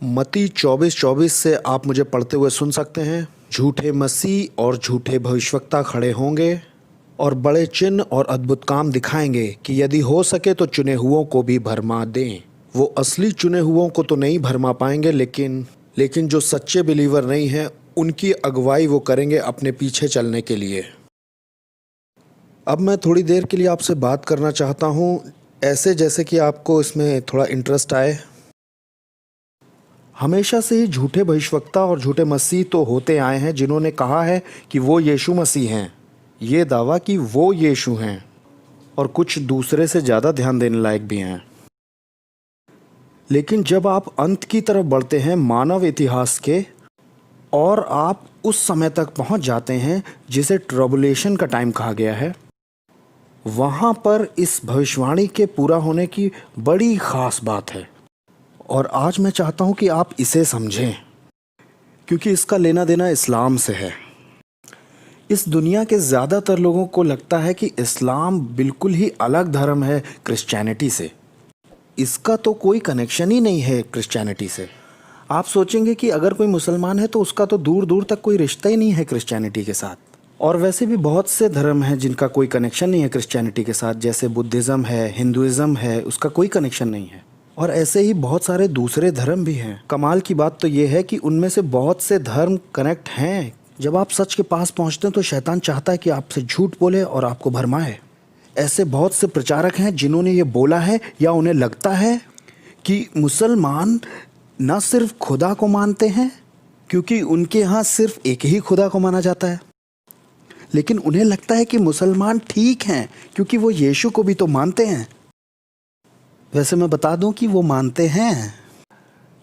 मत्ती 24:24 से आप मुझे पढ़ते हुए सुन सकते हैं। झूठे मसीह और झूठे भविष्यवक्ता खड़े होंगे और बड़े चिन्ह और अद्भुत काम दिखाएंगे कि यदि हो सके तो चुने हुओं को भी भरमा दें। वो असली चुने हुओं को तो नहीं भरमा पाएंगे, लेकिन जो सच्चे बिलीवर नहीं हैं उनकी अगुवाई वो करेंगे अपने पीछे चलने के लिए। अब मैं थोड़ी देर के लिए आपसे बात करना चाहता हूँ, ऐसे जैसे कि आपको इसमें थोड़ा इंटरेस्ट आए। हमेशा से ही झूठे भविष्यवक्ता और झूठे मसीह तो होते आए हैं जिन्होंने कहा है कि वो यीशु मसीह हैं, ये दावा कि वो यीशु हैं, और कुछ दूसरे से ज़्यादा ध्यान देने लायक भी हैं। लेकिन जब आप अंत की तरफ बढ़ते हैं मानव इतिहास के, और आप उस समय तक पहुंच जाते हैं जिसे ट्रबुलेशन का टाइम कहा गया है, वहाँ पर इस भविष्यवाणी के पूरा होने की बड़ी ख़ास बात है। और आज मैं चाहता हूँ कि आप इसे समझें, क्योंकि इसका लेना देना इस्लाम से है। इस दुनिया के ज़्यादातर लोगों को लगता है कि इस्लाम बिल्कुल ही अलग धर्म है क्रिश्चियनिटी से। इसका तो कोई कनेक्शन ही नहीं है क्रिश्चियनिटी से। आप सोचेंगे कि अगर कोई मुसलमान है तो उसका तो दूर दूर तक कोई रिश्ता ही नहीं है क्रिश्चियनिटी के साथ। और वैसे भी बहुत से धर्म हैं जिनका कोई कनेक्शन नहीं है क्रिश्चियनिटी के साथ, जैसे बुद्धिज़्म है, हिंदुइज़्म है, उसका कोई कनेक्शन नहीं है। और ऐसे ही बहुत सारे दूसरे धर्म भी हैं। कमाल की बात तो ये है कि उनमें से बहुत से धर्म कनेक्ट हैं। जब आप सच के पास पहुंचते हैं तो शैतान चाहता है कि आपसे झूठ बोले और आपको भरमाए। ऐसे बहुत से प्रचारक हैं जिन्होंने ये बोला है, या उन्हें लगता है कि मुसलमान न सिर्फ खुदा को मानते हैं, क्योंकि उनके यहाँ सिर्फ एक ही खुदा को माना जाता है, लेकिन उन्हें लगता है कि मुसलमान ठीक हैं क्योंकि वो यीशु को भी तो मानते हैं। वैसे मैं बता दूं कि वो मानते हैं।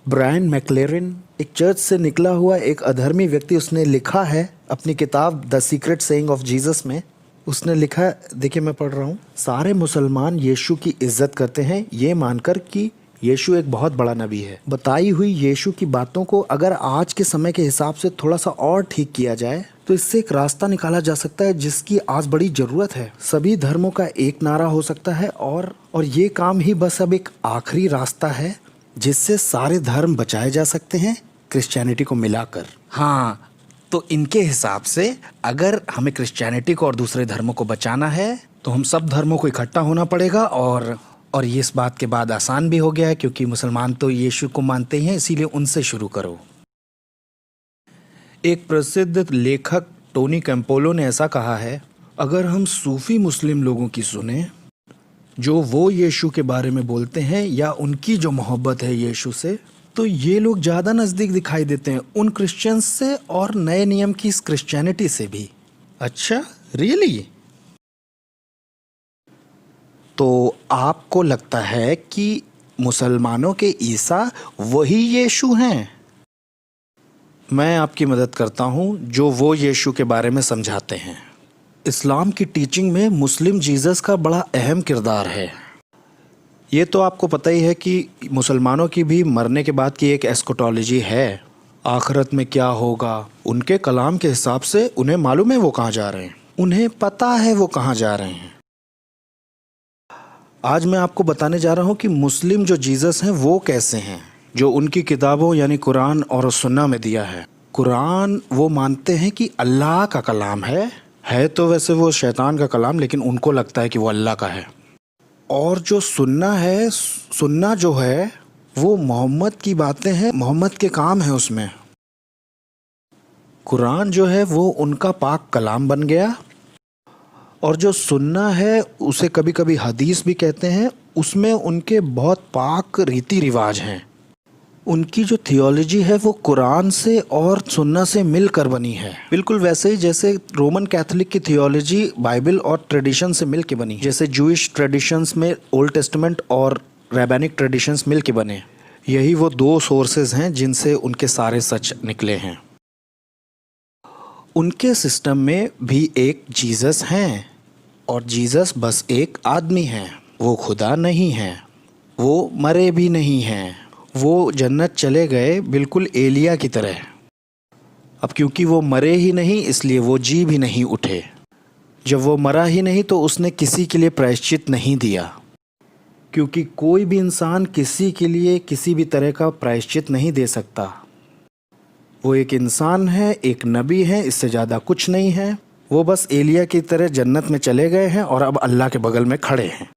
ब्रायन मैक्लेरिन एक चर्च से निकला हुआ एक अधर्मी व्यक्ति, उसने लिखा है अपनी किताब the secret saying of Jesus में, उसने लिखा, देखिए मैं पढ़ रहा हूँ। सारे मुसलमान यीशु की इज्जत करते हैं ये मानकर कि यीशु एक बहुत बड़ा नबी है। बताई हुई यीशु की बातों को अगर आज के समय के हिसाब से थोड़ा सा और ठीक किया जाए तो इससे एक रास्ता निकाला जा सकता है जिसकी आज बड़ी ज़रूरत है। सभी धर्मों का एक नारा हो सकता है, और ये काम ही बस अब एक आखिरी रास्ता है जिससे सारे धर्म बचाए जा सकते हैं क्रिश्चियनिटी को मिलाकर। हाँ, तो इनके हिसाब से अगर हमें क्रिश्चियनिटी को और दूसरे धर्मों को बचाना है तो हम सब धर्मों को इकट्ठा होना पड़ेगा। और ये इस बात के बाद आसान भी हो गया है क्योंकि मुसलमान तो यीशु को मानते हैं, इसीलिए उनसे शुरू करो। एक प्रसिद्ध लेखक टोनी कैम्पोलो ने ऐसा कहा है, अगर हम सूफी मुस्लिम लोगों की सुने जो वो यीशु के बारे में बोलते हैं या उनकी जो मोहब्बत है यीशु से, तो ये लोग ज़्यादा नज़दीक दिखाई देते हैं उन क्रिश्चियंस से और नए नियम की इस क्रिश्चियनिटी से भी। अच्छा, रियली? तो आपको लगता है कि मुसलमानों के ईसा वही यीशु हैं? मैं आपकी मदद करता हूं जो वो यीशु के बारे में समझाते हैं। इस्लाम की टीचिंग में मुस्लिम जीसस का बड़ा अहम किरदार है। ये तो आपको पता ही है कि मुसलमानों की भी मरने के बाद की एक एस्कोटोलॉजी है। आखिरत में क्या होगा, उनके कलाम के हिसाब से उन्हें मालूम है वो कहाँ जा रहे हैं, उन्हें पता है वो कहाँ जा रहे हैं। आज मैं आपको बताने जा रहा हूँ कि मुस्लिम जो जीसस हैं वो कैसे हैं, जो उनकी किताबों यानी कुरान और सुन्ना में दिया है। कुरान वो मानते हैं कि अल्लाह का कलाम है तो वैसे वो शैतान का कलाम, लेकिन उनको लगता है कि वो अल्लाह का है। और जो सुन्ना है, सुन्ना जो है वो मोहम्मद की बातें हैं, मोहम्मद के काम है उसमें। कुरान जो है वो उनका पाक कलाम बन गया, और जो सुन्ना है उसे कभी कभी हदीस भी कहते हैं, उसमें उनके बहुत पाक रीति रिवाज हैं। उनकी जो थियोलॉजी है वो कुरान से और सुन्ना से मिलकर बनी है, बिल्कुल वैसे ही जैसे रोमन कैथोलिक की थियोलॉजी बाइबल और ट्रेडिशन से मिल के बनी, जैसे जूइश ट्रेडिशंस में ओल्ड टेस्टामेंट और रैबानिक ट्रेडिशंस मिल के बने। यही वो दो सोर्सेज हैं जिनसे उनके सारे सच निकले हैं। उनके सिस्टम में भी एक जीसस हैं, और जीसस बस एक आदमी है, वो खुदा नहीं है, वो मरे भी नहीं हैं, वो जन्नत चले गए बिल्कुल एलिया की तरह। अब क्योंकि वो मरे ही नहीं इसलिए वो जी भी नहीं उठे। जब वो मरा ही नहीं तो उसने किसी के लिए प्रायश्चित नहीं दिया। क्योंकि कोई भी इंसान किसी के लिए किसी भी तरह का प्रायश्चित नहीं दे सकता। वो एक इंसान है, एक नबी है, इससे ज़्यादा कुछ नहीं है। वो बस एलिया की तरह जन्नत में चले गए हैं और अब अल्लाह के बगल में खड़े हैं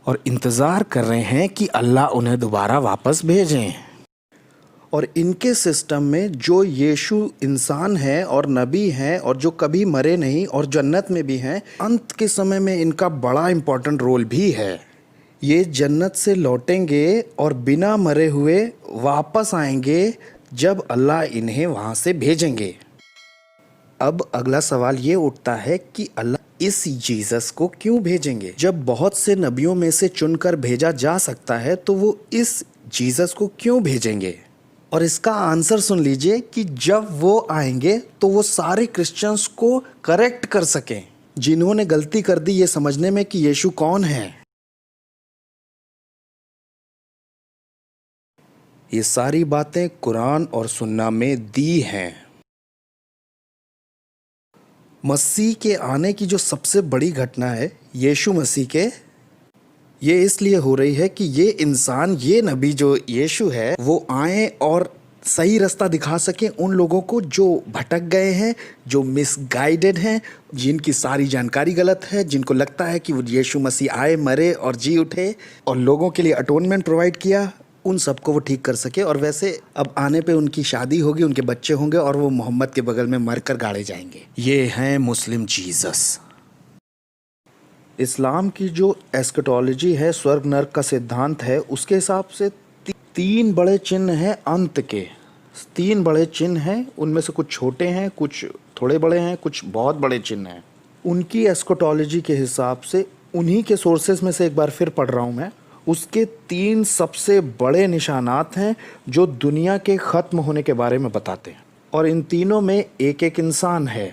और इंतज़ार कर रहे हैं कि अल्लाह उन्हें दोबारा वापस भेजें। और इनके सिस्टम में जो यीशु इंसान है और नबी हैं और जो कभी मरे नहीं और जन्नत में भी हैं, अंत के समय में इनका बड़ा इम्पोर्टेंट रोल भी है। ये जन्नत से लौटेंगे और बिना मरे हुए वापस आएंगे जब अल्लाह इन्हें वहाँ से भेजेंगे। अब अगला सवाल ये उठता है कि अल्लाह इस जीसस को क्यों भेजेंगे? जब बहुत से नबियों में से चुनकर भेजा जा सकता है तो वो इस जीसस को क्यों भेजेंगे? और इसका आंसर सुन लीजिए कि जब वो आएंगे तो वो सारे क्रिश्चियंस को करेक्ट कर सकें जिन्होंने गलती कर दी ये समझने में कि यीशु कौन है। ये सारी बातें कुरान और सुन्ना में दी हैं। मसीह के आने की जो सबसे बड़ी घटना है यीशु मसीह के, ये इसलिए हो रही है कि ये इंसान, ये नबी जो यीशु है, वो आए और सही रास्ता दिखा सकें उन लोगों को जो भटक गए हैं, जो मिसगाइडेड हैं, जिनकी सारी जानकारी गलत है, जिनको लगता है कि वो यीशु मसीह आए, मरे और जी उठे और लोगों के लिए अटोनमेंट प्रोवाइड किया, उन सबको वो ठीक कर सके। और वैसे अब आने पे उनकी शादी होगी, उनके बच्चे होंगे और वो मोहम्मद के बगल में मरकर गाड़े जाएंगे। ये हैं मुस्लिम जीसस। इस्लाम की जो एस्केटोलॉजी है, स्वर्ग नर्क का सिद्धांत है, उसके हिसाब से तीन बड़े चिन्ह हैं अंत के। तीन बड़े चिन्ह हैं, उनमें से कुछ छोटे हैं, कुछ थोड़े बड़े हैं, कुछ बहुत बड़े चिन्ह हैं। उनकी एस्केटोलॉजी के हिसाब से, उन्हीं के सोर्सेज में से एक बार फिर पढ़ रहा हूँ मैं, उसके तीन सबसे बड़े निशानात हैं जो दुनिया के ख़त्म होने के बारे में बताते हैं। और इन तीनों में एक एक इंसान है।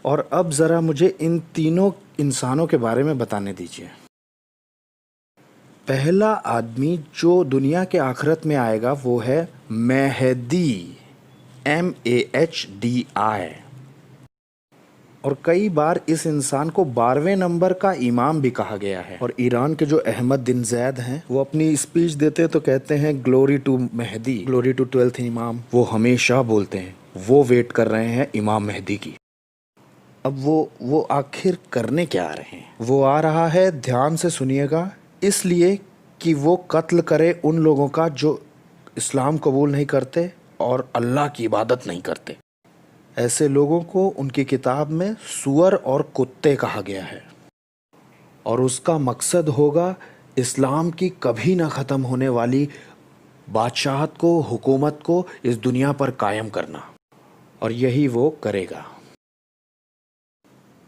और अब ज़रा मुझे इन तीनों इंसानों के बारे में बताने दीजिए। पहला आदमी जो दुनिया के आखिरत में आएगा वो है मेहदी, MAHDI। और कई बार इस इंसान को 12वें नंबर का इमाम भी कहा गया है। और ईरान के जो अहमद दिन जैद हैं, वो अपनी स्पीच देते तो कहते हैं glory to Mahdi, glory to 12th इमाम। वो हमेशा बोलते हैं, वो वेट कर रहे हैं इमाम मेहदी की। अब वो आखिर करने क्या आ रहे हैं? वो आ रहा है, ध्यान से सुनिएगा, इसलिए कि वो कत्ल करे उन लोगों का जो इस्लाम कबूल नहीं करते और अल्लाह की इबादत नहीं करते। ऐसे लोगों को उनकी किताब में सुअर और कुत्ते कहा गया है। और उसका मकसद होगा इस्लाम की कभी ना ख़त्म होने वाली बादशाहत को, हुकूमत को इस दुनिया पर कायम करना। और यही वो करेगा।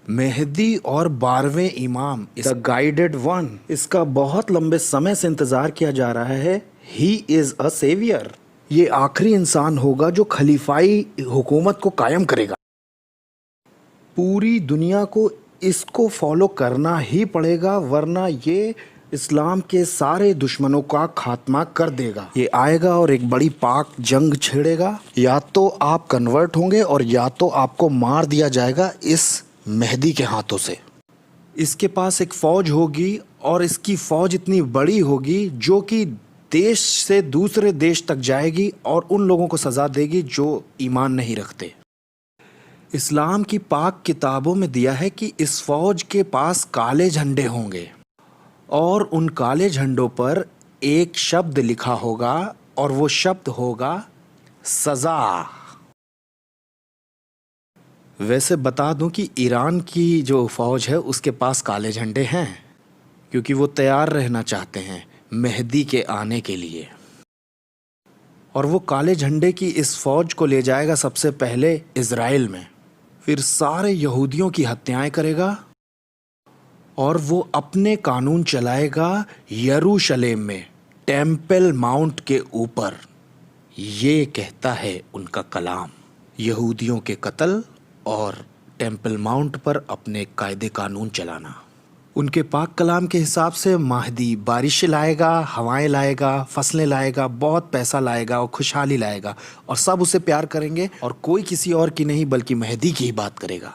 मेहदी और 12वें इमाम, द गाइडेड वन, इसका बहुत लंबे समय से इंतज़ार किया जा रहा है। He is a saviour. ये आखिरी इंसान होगा जो खलीफाई हुकूमत को कायम करेगा। पूरी दुनिया को इसको फॉलो करना ही पड़ेगा, वरना ये इस्लाम के सारे दुश्मनों का खात्मा कर देगा। ये आएगा और एक बड़ी पाक जंग छेड़ेगा। या तो आप कन्वर्ट होंगे और या तो आपको मार दिया जाएगा इस मेहदी के हाथों से। इसके पास एक फ़ौज होगी और इसकी फ़ौज इतनी बड़ी होगी जो कि देश से दूसरे देश तक जाएगी और उन लोगों को सज़ा देगी जो ईमान नहीं रखते। इस्लाम की पाक किताबों में दिया है कि इस फ़ौज के पास काले झंडे होंगे और उन काले झंडों पर एक शब्द लिखा होगा और वो शब्द होगा सज़ा। वैसे बता दूं कि ईरान की जो फ़ौज है उसके पास काले झंडे हैं, क्योंकि वो तैयार रहना चाहते हैं मेहदी के आने के लिए। और वो काले झंडे की इस फ़ौज को ले जाएगा सबसे पहले इज़राइल में, फिर सारे यहूदियों की हत्याएं करेगा और वो अपने कानून चलाएगा यरूशलेम में, टेम्पल माउंट के ऊपर। ये कहता है उनका कलाम, यहूदियों के कत्ल और टेम्पल माउंट पर अपने कायदे कानून चलाना। उनके पाक कलाम के हिसाब से महदी बारिश लाएगा, हवाएं लाएगा, फसलें लाएगा, बहुत पैसा लाएगा और खुशहाली लाएगा और सब उसे प्यार करेंगे और कोई किसी और की नहीं बल्कि मेहदी की ही बात करेगा।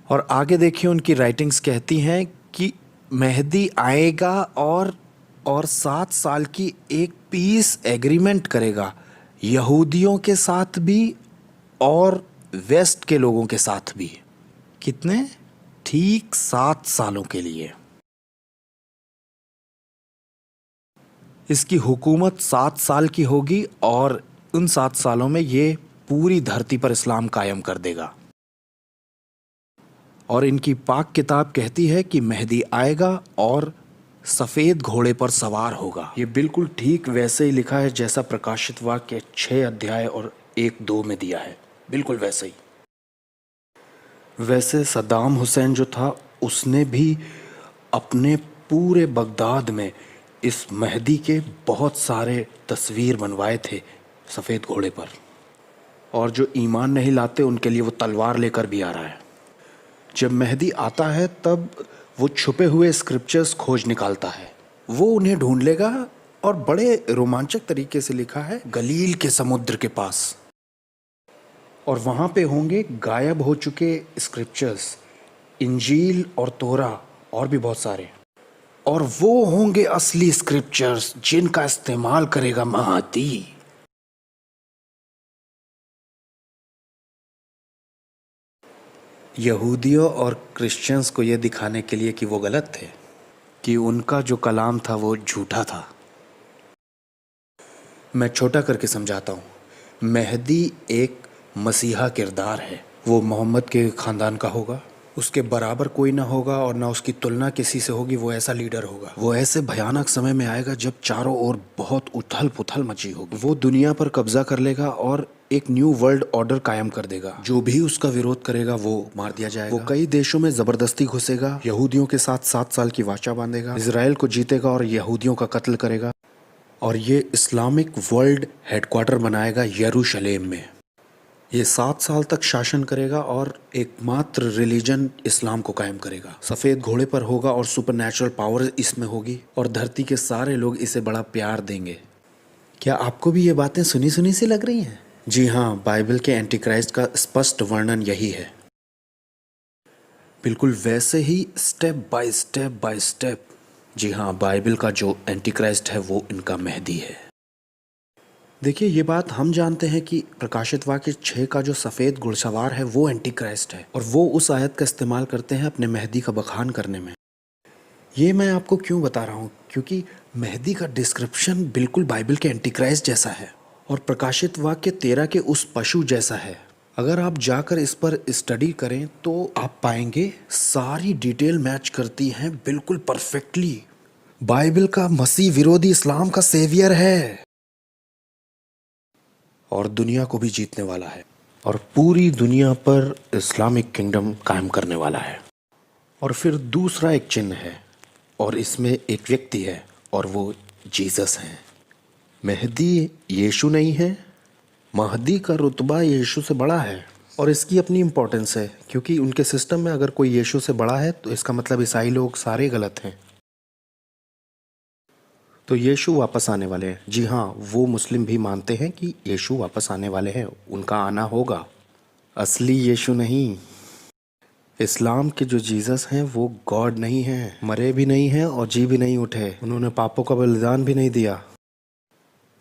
और आगे देखिए उनकी राइटिंग्स कहती हैं कि मेहदी आएगा और 7 साल की एक पीस एग्रीमेंट करेगा, यहूदियों के साथ भी और वेस्ट के लोगों के साथ भी। कितने? ठीक 7 सालों के लिए। इसकी हुकूमत 7 साल की होगी और उन 7 सालों में ये पूरी धरती पर इस्लाम कायम कर देगा। और इनकी पाक किताब कहती है कि मेहदी आएगा और सफ़ेद घोड़े पर सवार होगा। ये बिल्कुल ठीक वैसे ही लिखा है जैसा प्रकाशित वाक्य के 6 अध्याय और 1-2 में दिया है, बिल्कुल वैसे ही। वैसे सद्दाम हुसैन जो था उसने भी अपने पूरे बगदाद में इस मेहदी के बहुत सारे तस्वीर बनवाए थे सफ़ेद घोड़े पर, और जो ईमान नहीं लाते उनके लिए वो तलवार लेकर भी आ रहा है। जब मेहदी आता है तब वो छुपे हुए स्क्रिप्चर्स खोज निकालता है, वो उन्हें ढूंढ लेगा। और बड़े रोमांचक तरीके से लिखा है, गलील के समुद्र के पास, और वहाँ पे होंगे गायब हो चुके स्क्रिप्चर्स, इंजील और तोरा और भी बहुत सारे, और वो होंगे असली स्क्रिप्चर्स जिनका इस्तेमाल करेगा महदी। यहूदियों और क्रिश्चियंस को ये दिखाने के लिए कि वो गलत थे, कि उनका जो कलाम था वो झूठा था। मैं छोटा करके समझाता हूँ। मेहदी एक मसीहा किरदार है, वो मोहम्मद के ख़ानदान का होगा, उसके बराबर कोई ना होगा और ना उसकी तुलना किसी से होगी। वो ऐसा लीडर होगा, वो ऐसे भयानक समय में आएगा जब चारों ओर बहुत उथल पुथल मची होगी। वो दुनिया पर कब्जा कर लेगा और एक न्यू वर्ल्ड ऑर्डर कायम कर देगा। जो भी उसका विरोध करेगा वो मार दिया जाएगा। वो कई देशों में जबरदस्ती घुसेगा, यहूदियों के साथ 7 साल की वाचा बांधेगा, इजराइल को जीतेगा और यहूदियों का कत्ल करेगा, और ये इस्लामिक वर्ल्ड हेडक्वार्टर बनाएगा यरूशलेम में। ये 7 साल तक शासन करेगा और एकमात्र रिलीजन इस्लाम को कायम करेगा। सफ़ेद घोड़े पर होगा और सुपरनैचुरल पावर इसमें होगी, और धरती के सारे लोग इसे बड़ा प्यार देंगे। क्या आपको भी ये बातें सुनी सुनी सी लग रही हैं? जी हाँ, बाइबल के एंटीक्राइस्ट का स्पष्ट वर्णन यही है। बिल्कुल वैसे ही स्टेप बाय स्टेप। जी हाँ, बाइबल का जो एंटीक्राइस्ट है वो इनका मेहदी है। देखिए, ये बात हम जानते हैं कि प्रकाशित वाक्य 6 का जो सफ़ेद घुड़सवार है वो एंटीक्राइस्ट है, और वो उस आयत का इस्तेमाल करते हैं अपने मेहदी का बखान करने में। ये मैं आपको क्यों बता रहा हूँ, क्योंकि मेहदी का डिस्क्रिप्शन बिल्कुल बाइबल के एंटीक्राइस्ट जैसा है और प्रकाशित वाक्य 13 के उस पशु जैसा है। अगर आप जाकर इस पर स्टडी करें तो आप पाएंगे सारी डिटेल मैच करती हैं बिल्कुल परफेक्टली। बाइबल का मसीह विरोधी इस्लाम का सेवियर है और दुनिया को भी जीतने वाला है, और पूरी दुनिया पर इस्लामिक किंगडम कायम करने वाला है। और फिर दूसरा एक चिन्ह है, और इसमें एक व्यक्ति है, और वो जीसस हैं। मेहदी यीशु नहीं है, महदी का रुतबा यीशु से बड़ा है, और इसकी अपनी इम्पोर्टेंस है, क्योंकि उनके सिस्टम में अगर कोई यीशु से बड़ा है तो इसका मतलब ईसाई लोग सारे गलत हैं। तो यीशु वापस आने वाले हैं। जी हाँ, वो मुस्लिम भी मानते हैं कि यीशु वापस आने वाले हैं, उनका आना होगा। असली यीशु नहीं। इस्लाम के जो जीसस हैं वो गॉड नहीं हैं, मरे भी नहीं हैं और जी भी नहीं उठे, उन्होंने पापों का बलिदान भी नहीं दिया।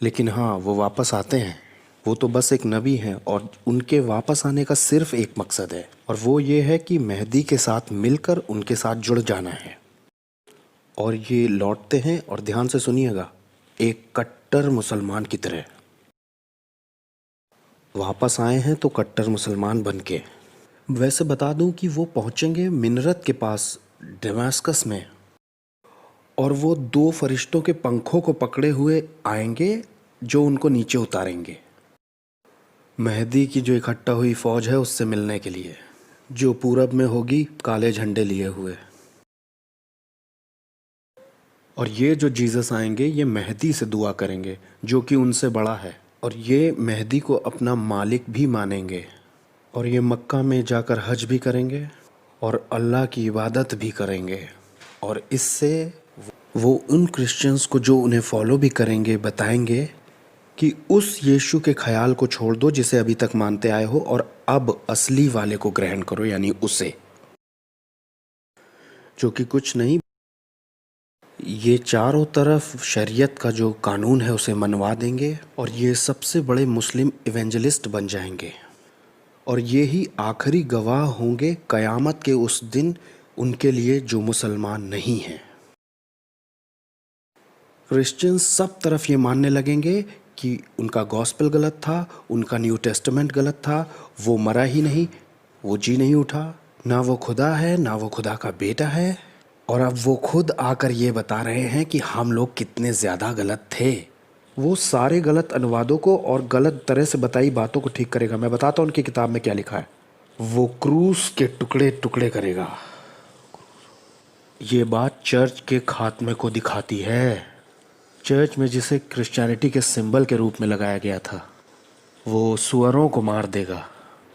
लेकिन हाँ, वो वापस आते हैं। वो तो बस एक नबी हैं, और उनके वापस आने का सिर्फ एक मकसद है, और वो ये है कि मेहदी के साथ मिलकर उनके साथ जुड़ जाना है। और ये लौटते हैं, और ध्यान से सुनिएगा, एक कट्टर मुसलमान की तरह वापस आए हैं, तो कट्टर मुसलमान बन के। वैसे बता दूं कि वो पहुंचेंगे मिनरत के पास दमास्कस में, और वो 2 फरिश्तों के पंखों को पकड़े हुए आएंगे जो उनको नीचे उतारेंगे, मेहदी की जो इकट्ठा हुई फौज है उससे मिलने के लिए, जो पूरब में होगी काले झंडे लिए हुए। और ये जो जीसस आएंगे ये मेहदी से दुआ करेंगे जो कि उनसे बड़ा है, और ये मेहदी को अपना मालिक भी मानेंगे, और ये मक्का में जाकर हज भी करेंगे और अल्लाह की इबादत भी करेंगे। और इससे वो उन क्रिश्चियंस को जो उन्हें फॉलो भी करेंगे बताएंगे कि उस यीशु के ख्याल को छोड़ दो जिसे अभी तक मानते आए हो, और अब असली वाले को ग्रहण करो, यानी उसे, जो कि कुछ नहीं ये चारों तरफ शरीयत का जो कानून है उसे मनवा देंगे और ये सबसे बड़े मुस्लिम इवेंजलिस्ट बन जाएंगे और ये ही आखिरी गवाह होंगे क़यामत के उस दिन उनके लिए जो मुसलमान नहीं हैं। क्रिश्चियंस सब तरफ ये मानने लगेंगे कि उनका गॉस्पेल गलत था, उनका न्यू टेस्टामेंट गलत था, वो मरा ही नहीं, वो जी नहीं उठा, ना वो खुदा है ना वो खुदा का बेटा है। और अब वो खुद आकर ये बता रहे हैं कि हम लोग कितने ज़्यादा गलत थे। वो सारे गलत अनुवादों को और गलत तरह से बताई बातों को ठीक करेगा। मैं बताता हूँ उनकी किताब में क्या लिखा है। वो क्रूस के टुकड़े टुकड़े करेगा। ये बात चर्च के खात्मे को दिखाती है। चर्च में जिसे क्रिश्चियनिटी के सिंबल के रूप में लगाया गया था, वो सुअरों को मार देगा।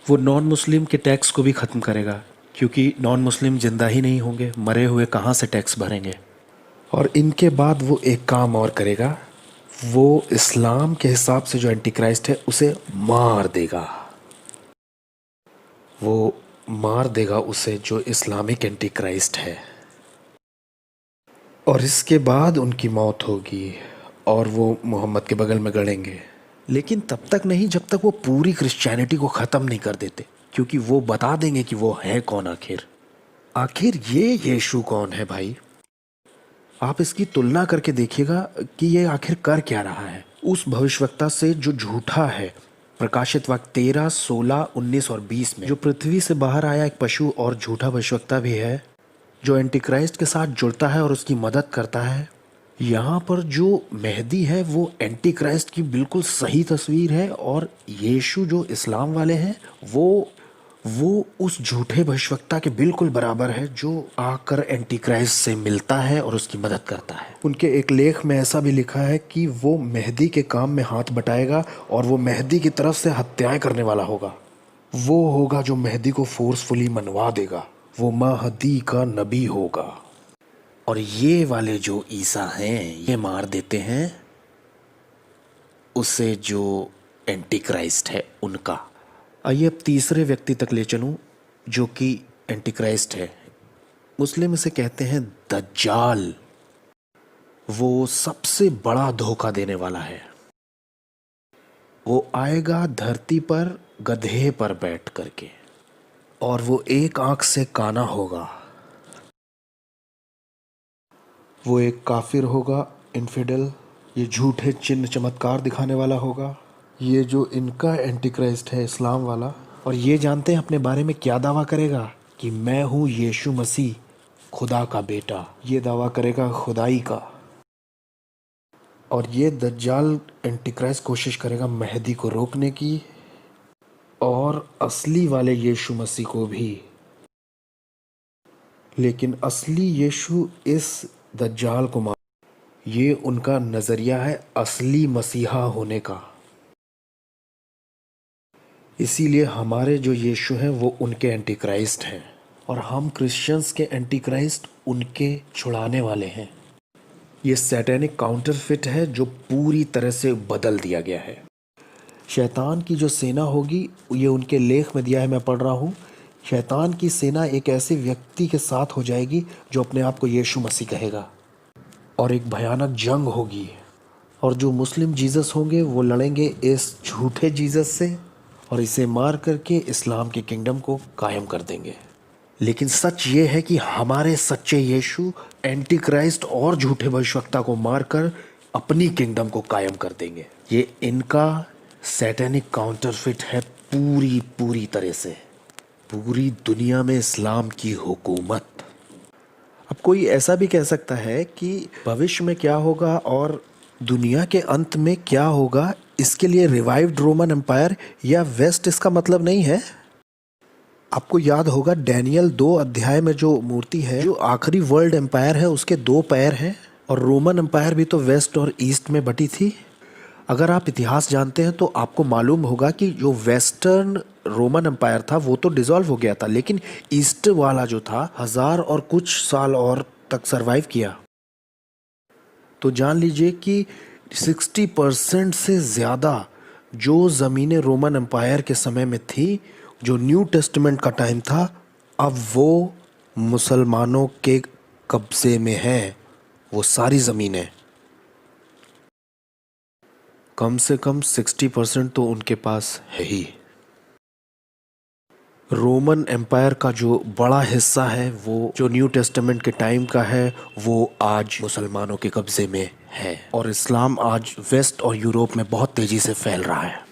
वो नॉन मुस्लिम के टैक्स को भी ख़त्म करेगा, क्योंकि नॉन मुस्लिम जिंदा ही नहीं होंगे, मरे हुए कहाँ से टैक्स भरेंगे। और इनके बाद वो एक काम और करेगा, वो इस्लाम के हिसाब से जो एंटी क्राइस्ट है उसे मार देगा। वो मार देगा उसे जो इस्लामिक एंटी क्राइस्ट है। और इसके बाद उनकी मौत होगी और वो मोहम्मद के बगल में गड़ेंगे। लेकिन तब तक नहीं जब तक वो पूरी क्रिश्चियनिटी को ख़त्म नहीं कर देते, क्योंकि वो बता देंगे कि वो है कौन आखिर ये यीशु कौन है भाई। आप इसकी तुलना करके देखिएगा कि ये आखिर कर क्या रहा है उस भविष्यवक्ता से जो झूठा है। प्रकाशित वाक्य 13, 16, 19 और 20 में जो पृथ्वी से बाहर आया एक पशु और झूठा भविष्यवक्ता भी है, जो एंटी क्राइस्ट के साथ जुड़ता है और उसकी मदद करता है। यहाँ पर जो मेहदी है वो एंटी क्राइस्ट की बिल्कुल सही तस्वीर है, और यीशु जो इस्लाम वाले हैं वो उस झूठे भविष्यवक्ता के बिल्कुल बराबर है जो आकर एंटी क्राइस्ट से मिलता है और उसकी मदद करता है। उनके एक लेख में ऐसा भी लिखा है कि वो मेहदी के काम में हाथ बटाएगा और वो मेहदी की तरफ से हत्याएं करने वाला होगा। वो होगा जो मेहदी को फोर्सफुली मनवा देगा। वो महदी का नबी होगा। और ये वाले जो ईसा हैं ये मार देते हैं उसे जो एंटी क्राइस्ट है उनका। आइए अब तीसरे व्यक्ति तक ले चलूं जो कि एंटी क्राइस्ट है। मुस्लिम इसे कहते हैं दज्जाल। वो सबसे बड़ा धोखा देने वाला है। वो आएगा धरती पर गधे पर बैठ करके, और वो एक आंख से काना होगा। वो एक काफिर होगा, इन्फिडल। ये झूठे चिन्ह चमत्कार दिखाने वाला होगा। ये जो इनका एंटी क्राइस्ट है इस्लाम वाला, और ये जानते हैं अपने बारे में क्या दावा करेगा कि मैं हूँ यीशु मसीह, खुदा का बेटा। ये दावा करेगा खुदाई का। और ये दज्जाल एंटी क्राइस्ट कोशिश करेगा मेहदी को रोकने की और असली वाले यीशु मसीह को भी। लेकिन असली यीशु इस दज्जाल को मार, ये उनका नज़रिया है असली मसीहा होने का। इसीलिए हमारे जो यीशु हैं वो उनके एंटी क्राइस्ट हैं, और हम क्रिश्चियंस के एंटी क्राइस्ट उनके छुड़ाने वाले हैं। ये सैटेनिक काउंटरफिट है जो पूरी तरह से बदल दिया गया है। शैतान की जो सेना होगी, ये उनके लेख में दिया है, मैं पढ़ रहा हूँ। शैतान की सेना एक ऐसे व्यक्ति के साथ हो जाएगी जो अपने आप को यीशु मसीह कहेगा, और एक भयानक जंग होगी। और जो मुस्लिम जीसस होंगे वो लड़ेंगे इस झूठे जीसस से और इसे मार करके इस्लाम के किंगडम को कायम कर देंगे। लेकिन सच ये है कि हमारे सच्चे यीशु एंटी क्राइस्ट और झूठे भविष्यवक्ता को मारकर अपनी किंगडम को कायम कर देंगे। ये इनका सैटेनिक काउंटरफिट है पूरी तरह से। पूरी दुनिया में इस्लाम की हुकूमत। अब कोई ऐसा भी कह सकता है कि भविष्य में क्या होगा और दुनिया के अंत में क्या होगा, इसके लिए रिवाइव्ड रोमन एम्पायर या वेस्ट इसका मतलब नहीं है। आपको याद होगा डैनियल 2 अध्याय में जो मूर्ति है, जो आखिरी वर्ल्ड एम्पायर है, उसके 2 पैर हैं, और रोमन एम्पायर भी तो वेस्ट और ईस्ट में बटी थी। अगर आप इतिहास जानते हैं तो आपको मालूम होगा कि जो वेस्टर्न रोमन एम्पायर था वो तो डिसॉल्व हो गया था, लेकिन ईस्ट वाला जो था 1000 और कुछ साल और तक सरवाइव किया। तो जान लीजिए कि 60% से ज़्यादा जो ज़मीनें रोमन एम्पायर के समय में थी, जो न्यू टेस्टामेंट का टाइम था, अब वो मुसलमानों के कब्ज़े में है। वो सारी ज़मीनें, कम से कम 60% तो उनके पास है ही। रोमन एम्पायर का जो बड़ा हिस्सा है, वो जो न्यू टेस्टामेंट के टाइम का है, वो आज मुसलमानों के कब्जे में है। और इस्लाम आज वेस्ट और यूरोप में बहुत तेजी से फैल रहा है।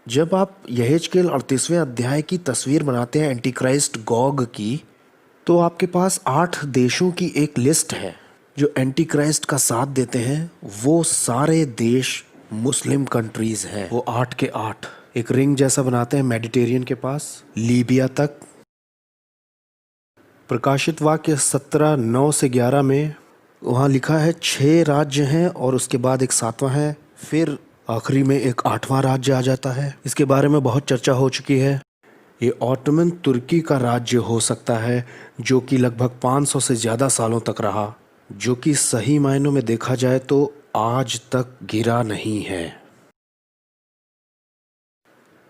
जब आप यहेजकेल 38वें अध्याय की तस्वीर बनाते हैं एंटी क्राइस्ट गॉग की, तो आपके पास 8 देशों की एक लिस्ट है जो एंटी क्राइस्ट का साथ देते हैं। वो सारे देश मुस्लिम कंट्रीज हैं। वो 8 के 8 एक रिंग जैसा बनाते हैं मेडिटेरियन के पास, लीबिया तक। प्रकाशित वाक्य 17:9 से 11 में वहाँ लिखा है 6 राज्य हैं और उसके बाद एक 7वां है, फिर आखिरी में एक 8वां राज्य आ जाता है। इसके बारे में बहुत चर्चा हो चुकी है। ये ऑटोमन तुर्की का राज्य हो सकता है, जो कि लगभग 500 से ज़्यादा सालों तक रहा, जो कि सही मायनों में देखा जाए तो आज तक गिरा नहीं है।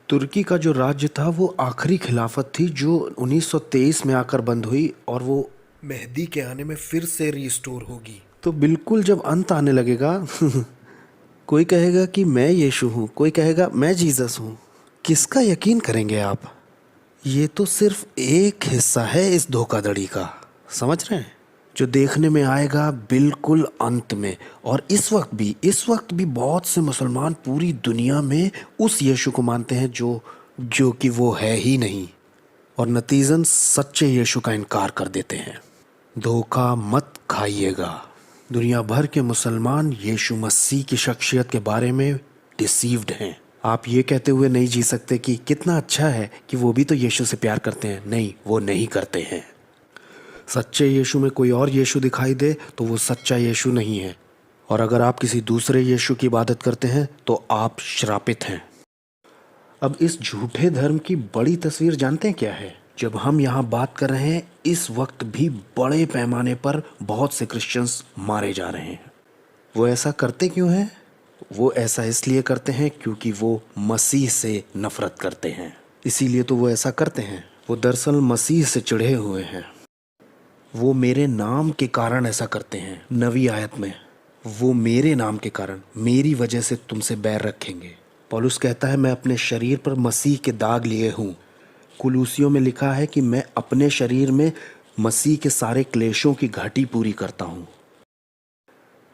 तुर्की का जो राज्य था वो आखिरी खिलाफत थी जो 1923 में आकर बंद हुई और वो मेहदी के आने में फिर से रिस्टोर होगी। तो बिल्कुल जब अंत आने लगेगा कोई कहेगा कि मैं यीशु हूँ, कोई कहेगा मैं जीसस हूँ। किसका यकीन करेंगे आप? ये तो सिर्फ एक हिस्सा है इस धोखाधड़ी का, समझ रहे हैं, जो देखने में आएगा बिल्कुल अंत में। और इस वक्त भी बहुत से मुसलमान पूरी दुनिया में उस यीशु को मानते हैं जो कि वो है ही नहीं, और नतीजन सच्चे यीशु का इनकार कर देते हैं। धोखा मत खाइएगा। दुनिया भर के मुसलमान यीशु मसीह की शख्सियत के बारे में डिसीव्ड हैं। आप ये कहते हुए नहीं जी सकते कि कितना अच्छा है कि वो भी तो यीशु से प्यार करते हैं। नहीं, वो नहीं करते हैं। सच्चे यीशु में कोई और यीशु दिखाई दे तो वो सच्चा यीशु नहीं है, और अगर आप किसी दूसरे यीशु की इबादत करते हैं तो आप श्रापित हैं। अब इस झूठे धर्म की बड़ी तस्वीर जानते हैं क्या है? जब हम यहाँ बात कर रहे हैं, इस वक्त भी बड़े पैमाने पर बहुत से क्रिश्चियंस मारे जा रहे हैं। वो ऐसा करते क्यों हैं? वो ऐसा इसलिए करते हैं क्योंकि वो मसीह से नफरत करते हैं। इसीलिए तो वो ऐसा करते हैं। वो दरअसल मसीह से चिढ़े हुए हैं। वो मेरे नाम के कारण ऐसा करते हैं। नवी आयत में वो मेरे नाम के कारण, मेरी वजह से तुमसे बैर रखेंगे। पौलुस कहता है मैं अपने शरीर पर मसीह के दाग लिए हूँ। कुलूसियों में लिखा है कि मैं अपने शरीर में मसीह के सारे क्लेशों की घाटी पूरी करता हूँ।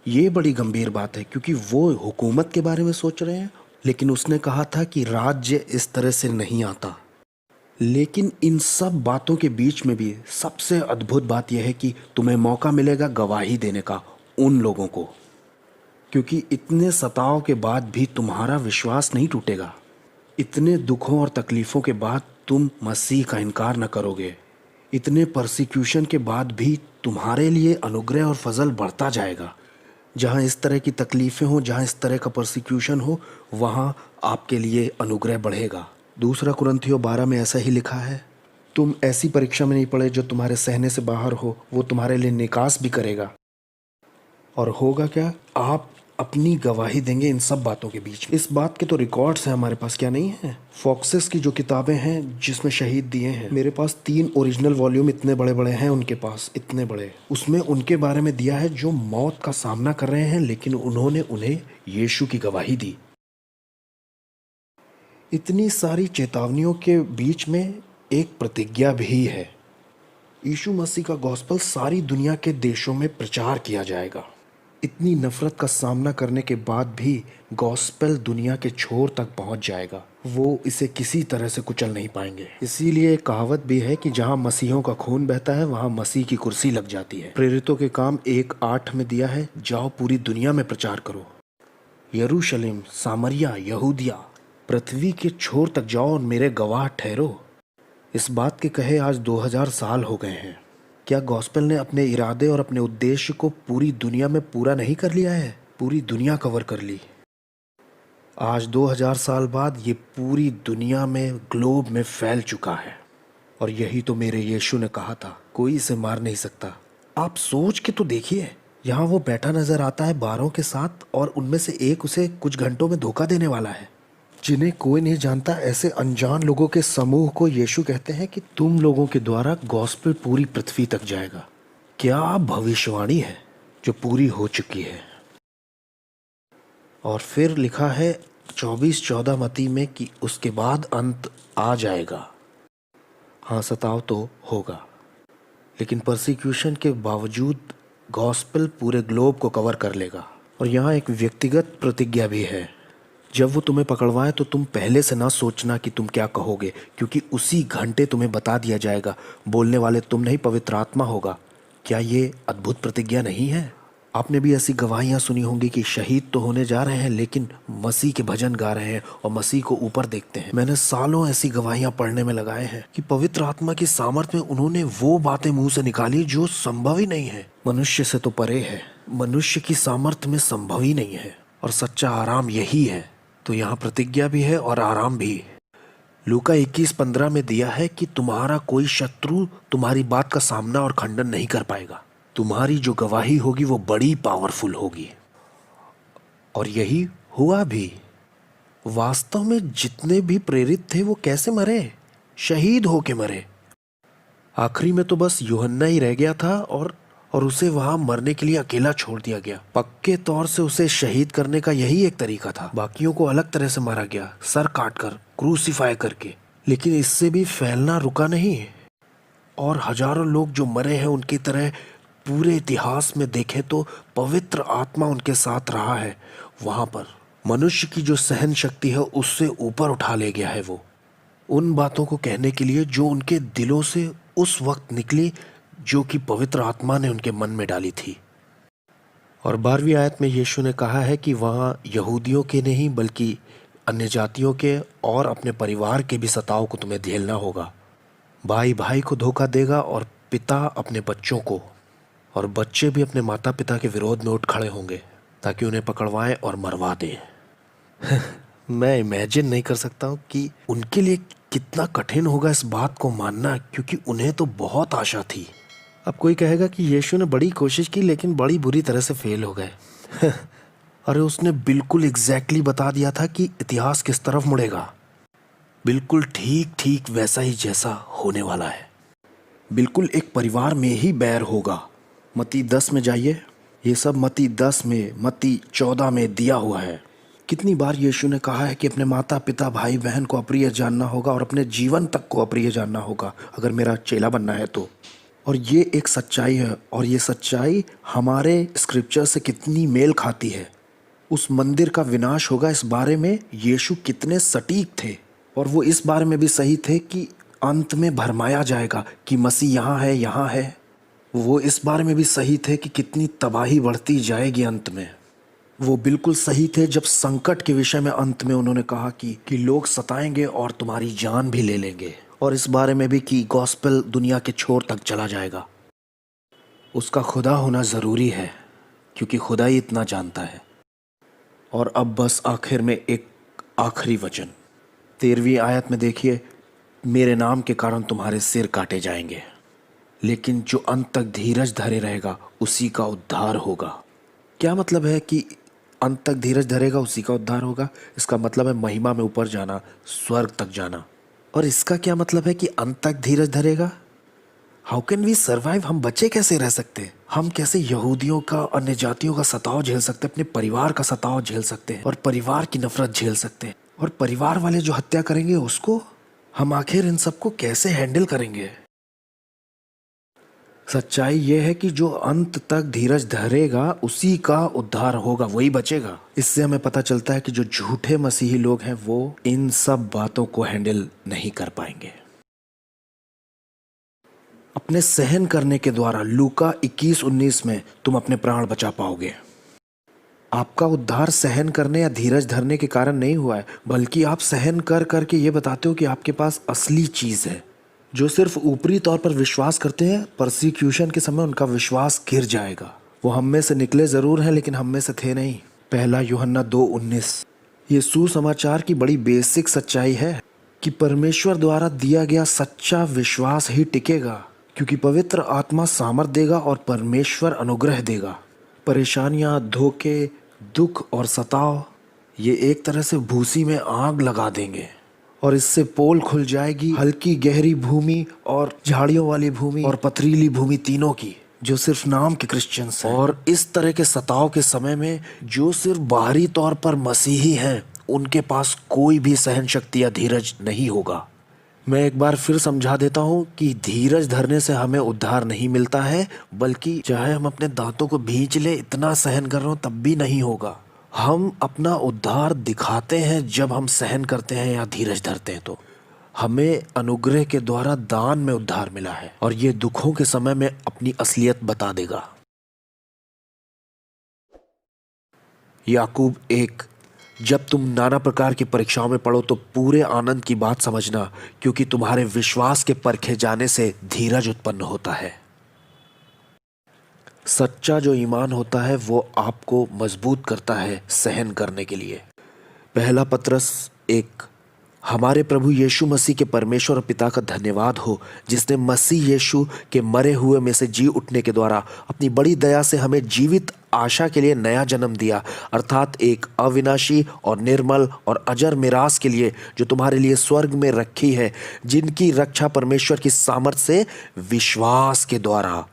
ये बड़ी गंभीर बात है क्योंकि वो हुकूमत के बारे में सोच रहे हैं, लेकिन उसने कहा था कि राज्य इस तरह से नहीं आता। लेकिन इन सब बातों के बीच में भी सबसे अद्भुत बात यह है कि तुम्हें मौका मिलेगा गवाही देने का उन लोगों को, क्योंकि इतने सताव के बाद भी तुम्हारा विश्वास नहीं टूटेगा। इतने दुखों और तकलीफ़ों के बाद तुम मसीह का इनकार न करोगे। इतने परसिक्यूशन के बाद भी तुम्हारे लिए अनुग्रह और फजल बढ़ता जाएगा। जहाँ इस तरह की तकलीफ़ें हो, जहाँ इस तरह का परसिक्यूशन हो, वहाँ आपके लिए अनुग्रह बढ़ेगा। दूसरा कुरिन्थियों 12 में ऐसा ही लिखा है, तुम ऐसी परीक्षा में नहीं पड़े जो तुम्हारे सहने से बाहर हो, वो तुम्हारे लिए निकास भी करेगा। और होगा क्या? आप अपनी गवाही देंगे इन सब बातों के बीच में। इस बात के तो रिकॉर्ड्स हैं हमारे पास, क्या नहीं है? फॉक्सेस की जो किताबें हैं जिसमें शहीद दिए हैं, मेरे पास 3 ओरिजिनल वॉल्यूम इतने बड़े बड़े हैं उनके पास, इतने बड़े। उसमें उनके बारे में दिया है जो मौत का सामना कर रहे हैं, लेकिन उन्होंने उन्हें यीशु की गवाही दी। इतनी सारी चेतावनियों के बीच में एक प्रतिज्ञा भी है। यीशु मसीह का गॉस्पेल सारी दुनिया के देशों में प्रचार किया जाएगा। इतनी नफरत का सामना करने के बाद भी गॉस्पेल दुनिया के छोर तक पहुंच जाएगा। वो इसे किसी तरह से कुचल नहीं पाएंगे। इसीलिए एक कहावत भी है कि जहां मसीहों का खून बहता है वहां मसीह की कुर्सी लग जाती है। प्रेरितों के काम 1:8 में दिया है, जाओ पूरी दुनिया में प्रचार करो। यरूशलेम, सामरिया, यहूदिया, पृथ्वी के छोर तक जाओ और मेरे गवाह ठहरो। इस बात के कहे आज 2000 साल हो गए हैं। क्या गॉस्पेल ने अपने इरादे और अपने उद्देश्य को पूरी दुनिया में पूरा नहीं कर लिया है? पूरी दुनिया कवर कर ली। आज 2000 साल बाद ये पूरी दुनिया में, ग्लोब में फैल चुका है। और यही तो मेरे यीशु ने कहा था, कोई इसे मार नहीं सकता। आप सोच के तो देखिए, यहाँ वो बैठा नजर आता है 12 के साथ, और उनमें से एक उसे कुछ घंटों में धोखा देने वाला है। जिन्हें कोई नहीं जानता, ऐसे अनजान लोगों के समूह को यीशु कहते हैं कि तुम लोगों के द्वारा गॉस्पेल पूरी पृथ्वी तक जाएगा। क्या भविष्यवाणी है जो पूरी हो चुकी है। और फिर लिखा है 24:14 मत्ती में कि उसके बाद अंत आ जाएगा। हाँ, सताव तो होगा, लेकिन परसिक्यूशन के बावजूद गॉस्पेल पूरे ग्लोब को कवर कर लेगा। और यहाँ एक व्यक्तिगत प्रतिज्ञा भी है, जब वो तुम्हें पकड़वाए तो तुम पहले से ना सोचना कि तुम क्या कहोगे, क्योंकि उसी घंटे तुम्हें बता दिया जाएगा। बोलने वाले तुम नहीं, पवित्र आत्मा होगा। क्या ये अद्भुत प्रतिज्ञा नहीं है? आपने भी ऐसी गवाहियां सुनी होंगी कि शहीद तो होने जा रहे हैं लेकिन मसीह के भजन गा रहे हैं और मसीह को ऊपर देखते हैं। मैंने सालों ऐसी गवाहियां पढ़ने में लगाए हैं कि पवित्र आत्मा की सामर्थ्य में उन्होंने वो बातें मुंह से निकाली जो संभव ही नहीं है, मनुष्य से तो परे है, मनुष्य की सामर्थ्य में संभव ही नहीं है। और सच्चा आराम यही है। तो यहाँ प्रतिज्ञा भी है और आराम भी। लूका 21:15 में दिया है कि तुम्हारा कोई शत्रु तुम्हारी बात का सामना और खंडन नहीं कर पाएगा। तुम्हारी जो गवाही होगी वो बड़ी पावरफुल होगी। और यही हुआ भी। वास्तव में जितने भी प्रेरित थे वो कैसे मरे? शहीद होके मरे। आखिरी में तो बस यूहन्ना ही रह गया था और उसे वहां मरने के लिए अकेला छोड़ दिया गया। पक्के तौर से उसे शहीद करने का यही एक तरीका था। बाकियों को अलग तरह से मारा गया, सर काटकर, क्रूसीफाई करके। लेकिन इससे भी फैलना रुका नहीं। और हजारों लोग जो मरे हैं उनकी तरह पूरे इतिहास में देखें तो पवित्र आत्मा उनके साथ रहा है। वहां पर मनुष्य की जो सहन शक्ति है उससे ऊपर उठा ले गया है वो, उन बातों को कहने के लिए जो उनके दिलों से उस वक्त निकली, जो कि पवित्र आत्मा ने उनके मन में डाली थी। और 12वीं आयत में यीशु ने कहा है कि वहाँ यहूदियों के नहीं बल्कि अन्य जातियों के और अपने परिवार के भी सताव को तुम्हें झेलना होगा। भाई भाई को धोखा देगा और पिता अपने बच्चों को, और बच्चे भी अपने माता पिता के विरोध में उठ खड़े होंगे ताकि उन्हें पकड़वाएं और मरवा दें। मैं इमेजिन नहीं कर सकता हूँ कि उनके लिए कितना कठिन होगा इस बात को मानना, क्योंकि उन्हें तो बहुत आशा थी। अब कोई कहेगा कि यीशु ने बड़ी कोशिश की लेकिन बड़ी बुरी तरह से फेल हो गए। अरे उसने बिल्कुल एग्जैक्टली बता दिया था कि इतिहास किस तरफ मुड़ेगा। बिल्कुल ठीक ठीक वैसा ही जैसा होने वाला है। बिल्कुल एक परिवार में ही बैर होगा। मत्ती 10 में जाइए। ये सब मत्ती 10 में, मत्ती 14 में दिया हुआ है। कितनी बार यीशु ने कहा है कि अपने माता पिता भाई बहन को अप्रिय जानना होगा और अपने जीवन तक को अप्रिय जानना होगा अगर मेरा चेला बनना है तो। और ये एक सच्चाई है, और ये सच्चाई हमारे स्क्रिप्चर से कितनी मेल खाती है। उस मंदिर का विनाश होगा, इस बारे में यीशु कितने सटीक थे। और वो इस बारे में भी सही थे कि अंत में भरमाया जाएगा कि मसीह यहाँ है, यहाँ है। वो इस बारे में भी सही थे कि कितनी तबाही बढ़ती जाएगी अंत में। वो बिल्कुल सही थे जब संकट के विषय में अंत में उन्होंने कहा कि लोग सताएंगे और तुम्हारी जान भी ले लेंगे। और इस बारे में भी कि गॉस्पेल दुनिया के छोर तक चला जाएगा। उसका खुदा होना ज़रूरी है क्योंकि खुदा ही इतना जानता है। और अब बस आखिर में एक आखिरी वचन 13वीं आयत में देखिए, मेरे नाम के कारण तुम्हारे सिर काटे जाएंगे, लेकिन जो अंत तक धीरज धरे रहेगा उसी का उद्धार होगा। क्या मतलब है कि अंत तक धीरज धरेगा उसी का उद्धार होगा? इसका मतलब है महिमा में ऊपर जाना, स्वर्ग तक जाना। और इसका क्या मतलब है कि अंत तक धीरज धरेगा? How can we survive? हम बचे कैसे रह सकते हैं? हम कैसे यहूदियों का, अन्य जातियों का सताव झेल सकते हैं, अपने परिवार का सताव झेल सकते हैं और परिवार की नफरत झेल सकते हैं? और परिवार वाले जो हत्या करेंगे उसको, हम आखिर इन सबको कैसे हैंडल करेंगे? सच्चाई यह है कि जो अंत तक धीरज धरेगा उसी का उद्धार होगा, वही बचेगा। इससे हमें पता चलता है कि जो झूठे मसीही लोग हैं वो इन सब बातों को हैंडल नहीं कर पाएंगे। अपने सहन करने के द्वारा लूका 21:19 में तुम अपने प्राण बचा पाओगे। आपका उद्धार सहन करने या धीरज धरने के कारण नहीं हुआ है, बल्कि आप सहन कर करके ये बताते हो कि आपके पास असली चीज़ है। जो सिर्फ ऊपरी तौर पर विश्वास करते हैं, परसिक्यूशन के समय उनका विश्वास गिर जाएगा। वो हम में से निकले ज़रूर हैं लेकिन हम में से थे नहीं। 1 यूहन्ना 2:19। ये सुसमाचार की बड़ी बेसिक सच्चाई है कि परमेश्वर द्वारा दिया गया सच्चा विश्वास ही टिकेगा, क्योंकि पवित्र आत्मा सामर्थ देगा और परमेश्वर अनुग्रह देगा। परेशानियाँ, धोखे, दुख और सताव ये एक तरह से भूसी में आग लगा देंगे और इससे पोल खुल जाएगी हल्की गहरी भूमि और झाड़ियों वाली भूमि और पथरीली भूमि, तीनों की। जो सिर्फ नाम के क्रिश्चियंस हैं, और इस तरह के सताव के समय में जो सिर्फ बाहरी तौर पर मसीही हैं, उनके पास कोई भी सहन शक्ति या धीरज नहीं होगा। मैं एक बार फिर समझा देता हूँ कि धीरज धरने से हमें उद्धार नहीं मिलता है, बल्कि चाहे हम अपने दांतों को भींच ले, इतना सहन कर रहे हो तब भी नहीं होगा। हम अपना उद्धार दिखाते हैं जब हम सहन करते हैं या धीरज धरते हैं। तो हमें अनुग्रह के द्वारा दान में उद्धार मिला है, और ये दुखों के समय में अपनी असलियत बता देगा। याकूब 1, जब तुम नाना प्रकार की परीक्षाओं में पड़ो तो पूरे आनंद की बात समझना, क्योंकि तुम्हारे विश्वास के परखे जाने से धीरज उत्पन्न होता है। सच्चा जो ईमान होता है वो आपको मजबूत करता है सहन करने के लिए। पहला पत्रस 1, हमारे प्रभु यीशु मसीह के परमेश्वर और पिता का धन्यवाद हो, जिसने मसीह यीशु के मरे हुए में से जी उठने के द्वारा अपनी बड़ी दया से हमें जीवित आशा के लिए नया जन्म दिया, अर्थात एक अविनाशी और निर्मल और अजर मिरास के लिए, जो तुम्हारे लिए स्वर्ग में रखी है, जिनकी रक्षा परमेश्वर की सामर्थ से विश्वास के द्वारा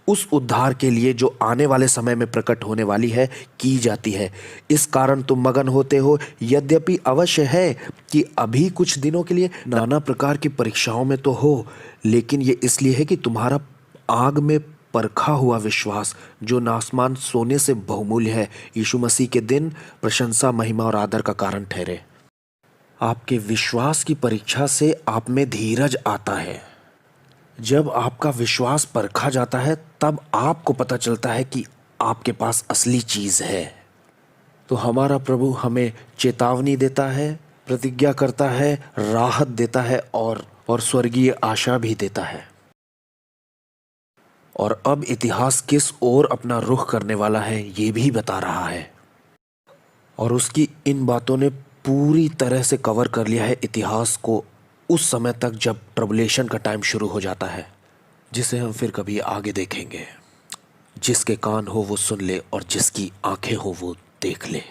उस उद्धार के लिए जो आने वाले समय में प्रकट होने वाली है की जाती है। इस कारण तुम मगन होते हो, यद्यपि अवश्य है कि अभी कुछ दिनों के लिए नाना प्रकार की परीक्षाओं में तो हो, लेकिन ये इसलिए है कि तुम्हारा आग में परखा हुआ विश्वास, जो नासमान सोने से बहुमूल्य है, यीशु मसीह के दिन प्रशंसा, महिमा और आदर का कारण ठहरे। आपके विश्वास की परीक्षा से आप में धीरज आता है। जब आपका विश्वास परखा जाता है तब आपको पता चलता है कि आपके पास असली चीज है। तो हमारा प्रभु हमें चेतावनी देता है, प्रतिज्ञा करता है, राहत देता है और स्वर्गीय आशा भी देता है। और अब इतिहास किस ओर अपना रुख करने वाला है ये भी बता रहा है, और उसकी इन बातों ने पूरी तरह से कवर कर लिया है इतिहास को उस समय तक जब ट्रबुलेशन का टाइम शुरू हो जाता है, जिसे हम फिर कभी आगे देखेंगे। जिसके कान हो वो सुन ले, और जिसकी आंखें हो वो देख ले।